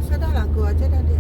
usah dah, lagu aja dah dia.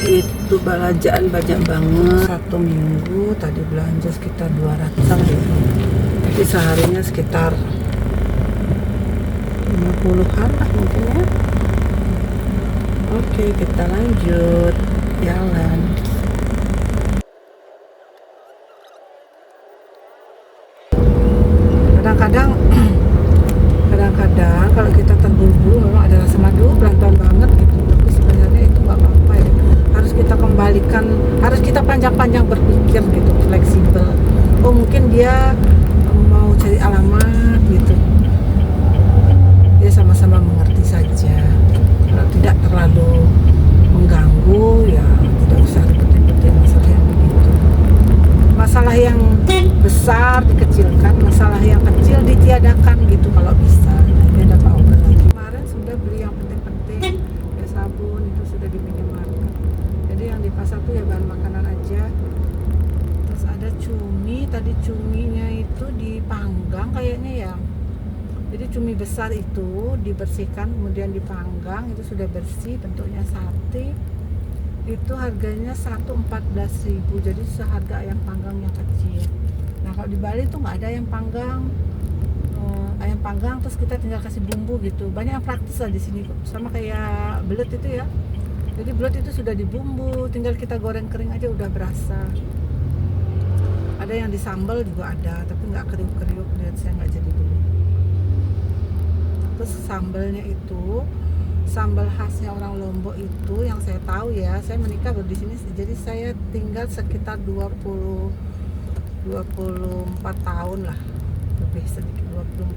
Itu belanjaan banyak banget, satu minggu tadi belanja sekitar 200-an ya, jadi seharinya sekitar 50-an lah mungkin ya. Oke, kita lanjut jalan. Kadang-kadang kalau kita terburu-buru memang ada rasa madu pelan-pelan banget gitu, tapi sebenarnya itu nggak apa-apa ya. Harus kita kembalikan, harus kita panjang-panjang berpikir gitu, fleksibel. Oh mungkin dia mau cari alamat gitu, dia sama-sama mengerti saja. Kalau tidak terlalu mengganggu ya tidak usah ribet-ribetin masalah yang begitu. Masalah yang besar dikecilkan, masalah yang kecil ditiadakan gitu kalau bisa. Nanti ada Pak Oben lagi. Kemarin sudah beli yang penting-penting, ya sabun itu sudah di minimarket. Jadi yang di pasar tuh ya bahan makanan aja. Terus ada cumi, tadi cuminya itu dipanggang kayaknya ya. Jadi cumi besar itu dibersihkan kemudian dipanggang, itu sudah bersih bentuknya sate. Itu harganya 1.14.000, jadi seharga ayam panggang yang kecil. Nah kalau di Bali tuh nggak ada ayam panggang terus kita tinggal kasih bumbu gitu. Banyak yang praktis lah di sini, sama kayak belet itu ya. Jadi belet itu sudah dibumbu, tinggal kita goreng kering aja udah berasa. Ada yang disambal juga ada, tapi nggak kriuk-kriuk, lihat saya nggak jadi beli. Terus sambalnya itu sambal khasnya orang Lombok itu yang saya tahu ya, saya menikah baru di sini, jadi saya tinggal sekitar 24 tahun lah, lebih sedikit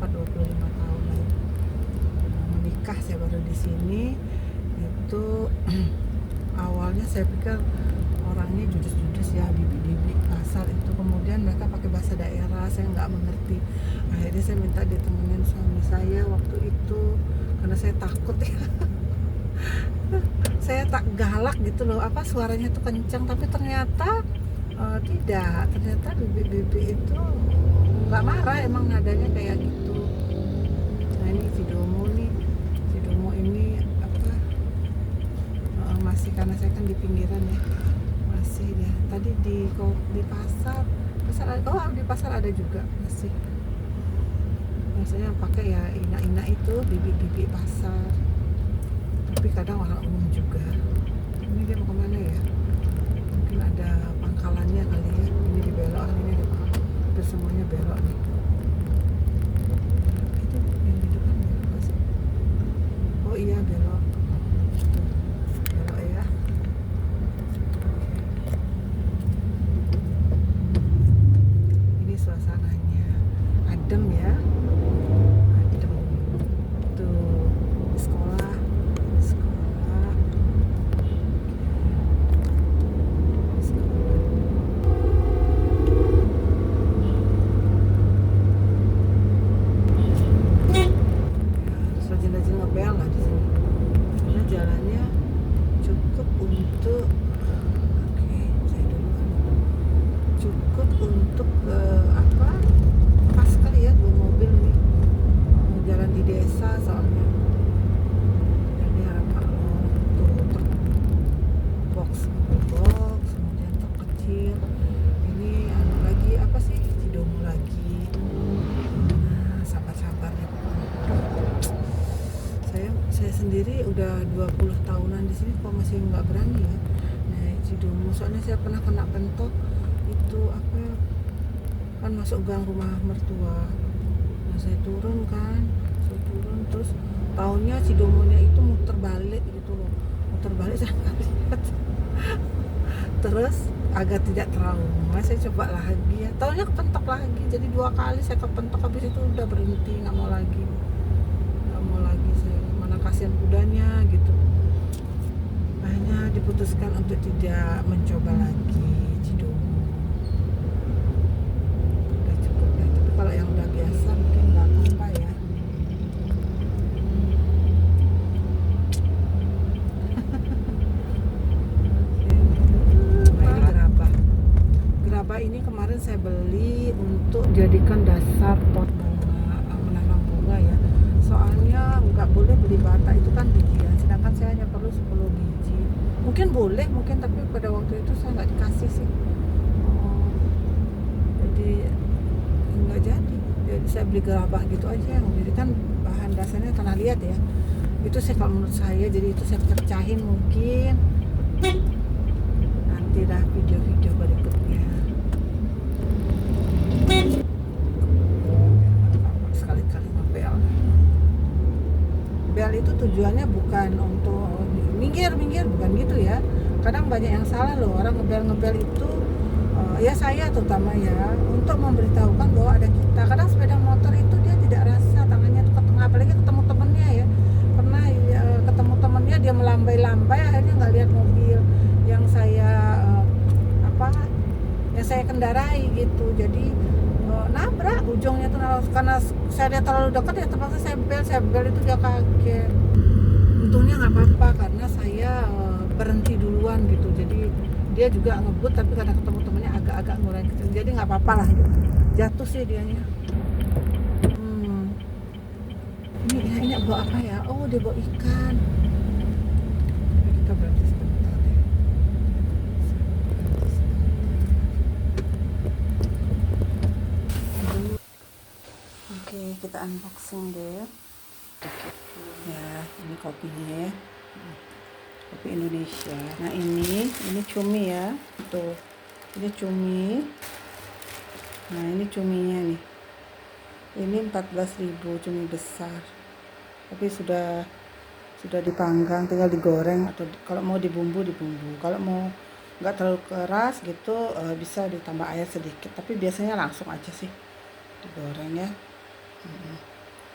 24-25 tahun lah. Menikah saya baru di sini itu awalnya saya pikir orangnya judus-judus ya, bibi-bibi pasar itu, kemudian mereka pakai bahasa daerah, saya nggak mengerti. Akhirnya saya minta ditemenin suami saya waktu itu karena saya takut ya. Saya tak galak gitu loh, apa suaranya tuh kencang, tapi ternyata tidak, ternyata bibi-bibi itu nggak marah, emang nadanya kayak gitu. Nah ini Sidomo ini apa masih, karena saya kan di pinggiran ya, masih ya. Tadi di pasar ada, oh di pasar ada juga masih. Biasanya yang pakai ya ina-ina itu bibi-bibi pasar, tapi kadang orang umum juga. Ini dia mau kemana ya? Mungkin ada pangkalannya kali ya. Ini di belok, ini hampir semuanya belok nih. Itu yang di depan belok sih. Oh iya belok. Belok ya. Ini suasananya adem ya. 30 tahunan di sini kok masih nggak berani ya naik Cidomo. Soalnya saya pernah kena pentok itu apa kan masuk gang rumah mertua. Nah saya turun terus tahunnya Cidomonya itu muter balik gitu loh, muter balik saya nggak lihat. Terus agak tidak trauma, saya coba lagi ya, tahunnya kepentok lagi, jadi 2 kali saya kepentok, habis itu udah berhenti, nggak mau lagi saya, mana kasihan kudanya gitu. Akhirnya diputuskan untuk tidak mencoba lagi Cidomo, udah cukup ya. Tapi kalau yang udah biasa mungkin nggak apa-apa ya. Gerabah ini kemarin saya beli untuk jadikan dasar pot bunga, menanam bunga ya. Soalnya nggak boleh beli bata, itu kan bijian, sedangkan saya hanya perlu 10 biji. Mungkin boleh, tapi pada waktu itu saya nggak dikasih sih. Jadi nggak jadi. Jadi saya beli gerabah gitu aja. Jadi kan bahan dasarnya tanah liat ya. Itu sih kalau menurut saya. Jadi itu saya pecahin mungkin. Nanti dah video-video berikutnya. Sekali-kali ngebel. Bel itu tujuannya bukan untuk minggir bukan gitu ya. Kadang banyak yang salah loh, orang ngebel itu ya saya terutama ya, untuk memberitahukan bahwa ada kita. Kadang sepeda motor itu dia tidak rasa tangannya tuh ke tengah, apalagi ketemu temennya ya. Pernah ya, ketemu temennya dia melambai-lambai, akhirnya nggak lihat mobil yang saya yang saya kendarai gitu. Jadi nabrak ujungnya tuh, karena saya lihat terlalu dekat ya terpaksa saya bel itu, dia kaget. Untungnya nggak apa-apa karena saya berhenti duluan gitu. Jadi dia juga ngebut, tapi karena ketemu temennya agak ngurangin kecil, jadi nggak apa-apa lah gitu. Jatuh sih dianya. Ini bawa apa ya? Oh, dia bawa ikan. Kita berhenti sebentar deh. Oke, kita unboxing deh. Ya, ini kopinya ya. Kopi Indonesia. Nah ini cumi ya. Tuh, ini cumi. Nah ini cuminya nih. Ini 14.000 cumi besar. Tapi sudah dipanggang, tinggal digoreng, atau kalau mau dibumbu. Kalau mau nggak terlalu keras gitu bisa ditambah air sedikit. Tapi biasanya langsung aja sih digoreng ya.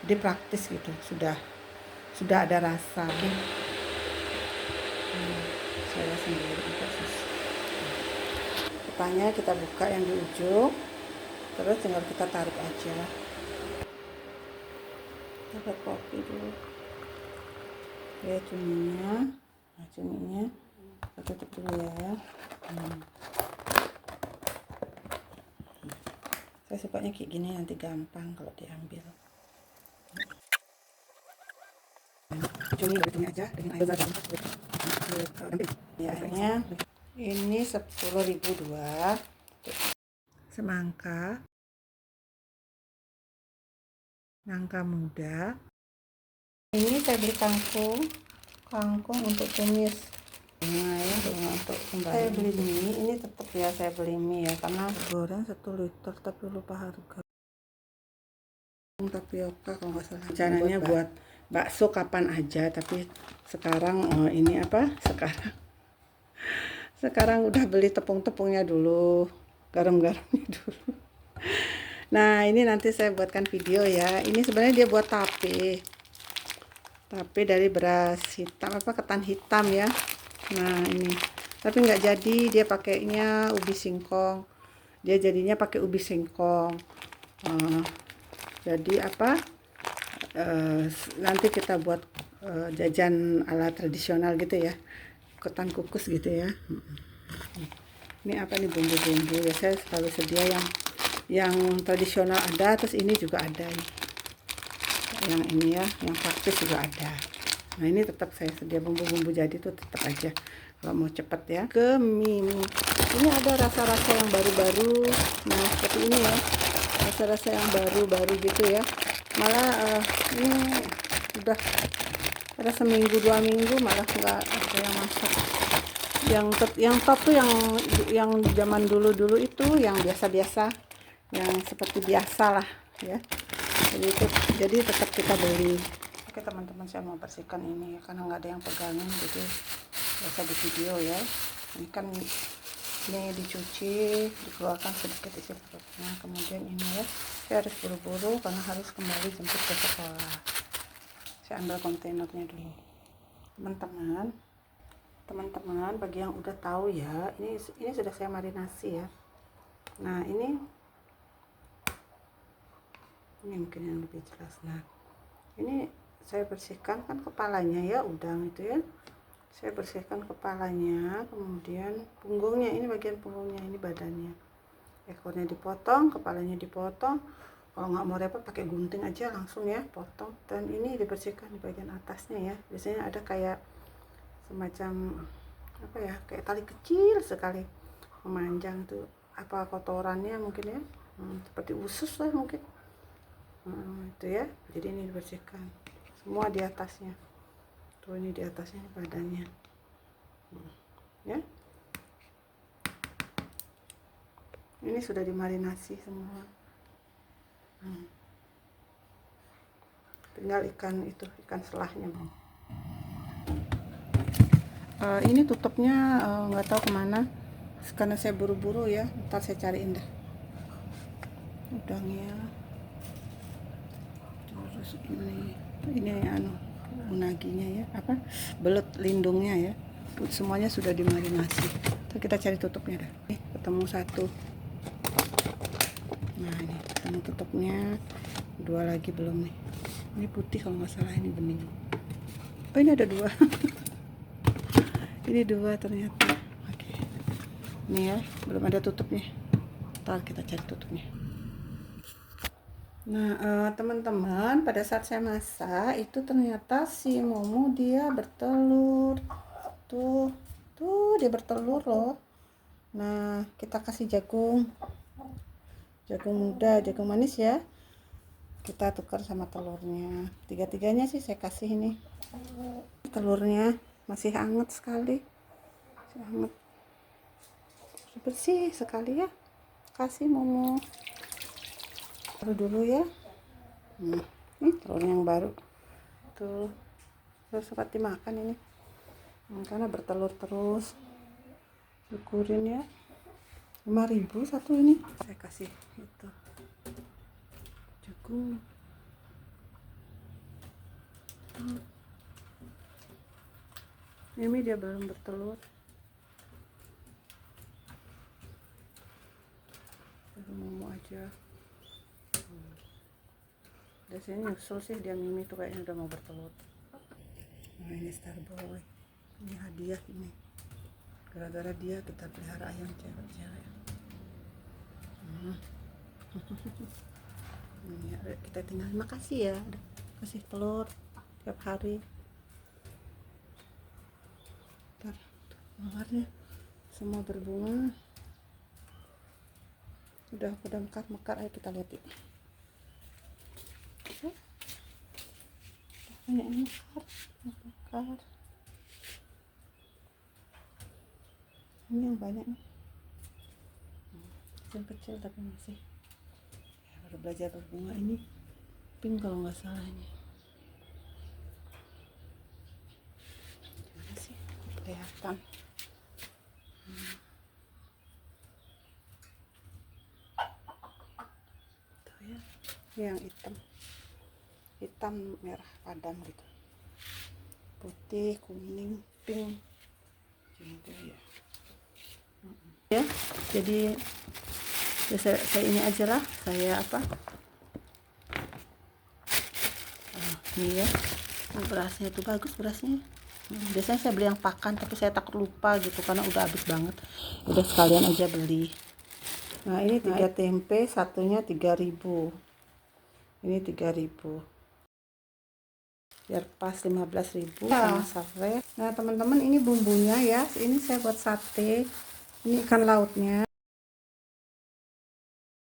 Jadi praktis gitu. Sudah ada rasa. Saya sendiri buka susu. Petanya kita buka yang di ujung, terus tinggal kita tarik aja. Kita buat kopi dulu ya, cuminya. Nah cuminya kita tutup dulu ya. Saya sukanya kayak gini, nanti gampang kalau diambil. Cumi begini aja dengan air garam. Ya, airnya ini 10.002. Semangka, nangka muda. Ini saya beli kangkung untuk tumis. Nah ya, untuk kembali. Saya beli mie, ini tetap ya saya beli mie ya, karena goreng 1 liter tapi lupa harga. Tapioka kalau nggak salah. Rencananya buat bakso kapan aja, tapi sekarang ini apa? Sekarang udah beli tepung-tepungnya dulu, garam-garamnya dulu. Nah ini nanti saya buatkan video ya. Ini sebenarnya dia buat tape dari beras hitam, ketan hitam ya. Nah ini tapi nggak jadi, dia pakainya ubi singkong. Dia jadinya pakai ubi singkong. Jadi nanti kita buat jajan ala tradisional gitu ya, ketan kukus gitu ya. Ini apa nih bumbu-bumbu ya, saya selalu sedia yang tradisional ada, terus ini juga ada nih. Yang ini ya, yang praktis juga ada. Nah ini tetap saya sedia bumbu-bumbu jadi tuh tetap aja kalau mau cepet ya. Ke mie ini ada rasa-rasa yang baru-baru. Nah seperti ini ya, rasa-rasa yang baru-baru gitu ya. Malah ini ada seminggu 2 minggu malah nggak ada yang masak. Yang top tuh yang zaman dulu itu yang biasa-biasa, yang seperti biasa lah ya. Jadi tetap kita beli. Oke teman-teman, saya mau bersihkan ini karena nggak ada yang pegangin, jadi biasa di video ya. Ini kan ini dicuci, dikeluarkan sedikit isi perutnya, kemudian ini ya, saya harus buru-buru karena harus kembali jemput ke sekolah. Saya ambil kontainernya dulu. Teman-teman, bagi yang udah tahu ya, ini sudah saya marinasi ya. Nah ini mungkin yang lebih jelas. Nah ini saya bersihkan kan kepalanya ya, udang itu ya, saya bersihkan kepalanya, kemudian punggungnya, ini bagian punggungnya, ini badannya, ekornya dipotong, kepalanya dipotong. Kalau nggak mau repot pakai gunting aja langsung ya, potong. Dan ini dibersihkan di bagian atasnya ya, biasanya ada kayak semacam apa ya, kayak tali kecil sekali memanjang tuh, apa kotorannya mungkin ya, seperti usus lah mungkin. Itu ya, jadi ini dibersihkan semua di atasnya tuh, ini di atasnya badannya ya. Ini sudah dimarinasi semua. Tinggal ikan selahnya. Ini tutupnya nggak tahu kemana karena saya buru-buru ya, ntar saya cariin dah udangnya. Terus ini unaginya ya, apa, belut lindungnya ya, semuanya sudah dimarinasi. Terus kita cari tutupnya dah. Ketemu satu. Nah ini ketemu tutupnya, 2 lagi belum nih. Ini putih kalau nggak salah, ini bening. Oh ini ada 2. Ini 2 ternyata. Oke. Ini ya, belum ada tutupnya. Ntar kita cari tutupnya. Nah teman-teman, pada saat saya masak itu ternyata si Momo dia bertelur. Tuh dia bertelur loh. Nah kita kasih jagung muda, jagung manis ya, kita tukar sama telurnya. Tiga-tiganya sih saya kasih ini. Telurnya masih hangat sekali, masih hangat, bersih sekali ya. Kasih Momo taruh dulu ya. Ini telur yang baru tuh, harus sempat dimakan ini. Karena bertelur terus. Syukurin ya, 5.000 satu ini. Saya kasih itu jagung. Ini dia belum bertelur. Momo aja. Biasanya nyusul sih dia, Mimi tuh kayaknya udah mau bertelur. Nah ini Starboy, ini hadiah ini. Gara-gara dia kita pelihara ayam cewek-cewek. Ini kita tinggal makasih ya, udah kasih telur tiap hari. Ntar mawarnya semua berbunga, udah mekar. Ayo kita lihat yuk. Banyak mekar. Ini yang banyak nih, kecil tapi masih ya, baru belajar berbunga. Ini pink kalau nggak salah ini. Gimana sih kelihatan? Tuh ya, ini yang hitam merah padam gitu, putih, kuning, pink gitu ya. Jadi ya saya ini aja lah, saya apa, ini ya, berasnya itu bagus berasnya. Biasanya saya beli yang pakan, tapi saya takut lupa gitu karena udah habis banget, udah sekalian aja beli. Nah ini 3 tempe, satunya 3.000, ini 3.000, biar pas 15.000 sama sate. Nah teman-teman, ini bumbunya ya, ini saya buat sate. Ini ikan lautnya,